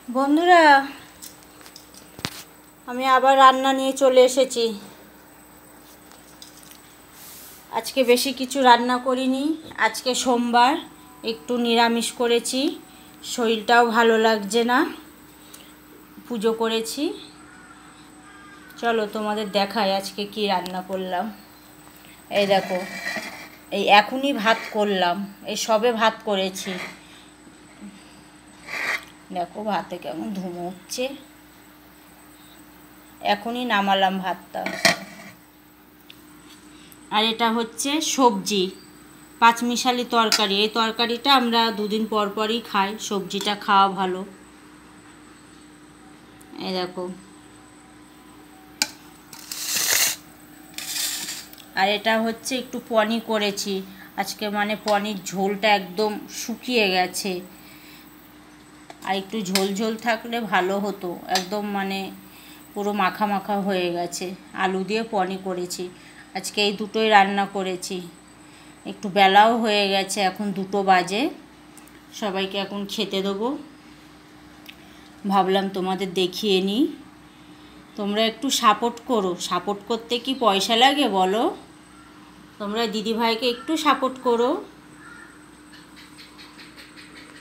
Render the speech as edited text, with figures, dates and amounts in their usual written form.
বন্ধুরা, আমি আবার রান্না নিয়ে চলে এসেছি। আজকে বেশি কিছু রান্না করিনি। আজকে সোমবার, একটু নিরামিষ করেছি। শরীরটাও ভালো লাগছে না, পুজো করেছি। চলো তোমাদের দেখাই আজকে কি রান্না করলাম। এই দেখো, এই এখনই ভাত করলাম, এই সবে ভাত করেছি। দেখো ভাতে কেমন ধুমো উঠছে, এখনই নামালাম ভাতটা। আর এটা হচ্ছে সবজি, পাঁচমিশালি তরকারি। এই তরকারিটা আমরা দুদিন পর পরই খাই, সবজিটা খাওয়া ভালো। এই দেখো, আর এটা হচ্ছে একটু পনির করেছি আজকে, মানে পনির ঝোলটা একদম শুকিয়ে গেছে। আর একটু ঝোল ঝোল থাকলে ভালো হতো, একদম মানে পুরো মাখা মাখা হয়ে গেছে। আলু দিয়ে পনির করেছি আজকে, এই দুটোই রান্না করেছি। একটু বেলাও হয়ে গেছে, এখন 2টো বাজে। সবাইকে এখন খেতে দেবো, ভাবলাম তোমাদের দেখিয়ে নিই। তোমরা একটু সাপোর্ট করো। সাপোর্ট করতে কি পয়সা লাগে বলো? তোমরা দিদিভাইকে একটু সাপোর্ট করো।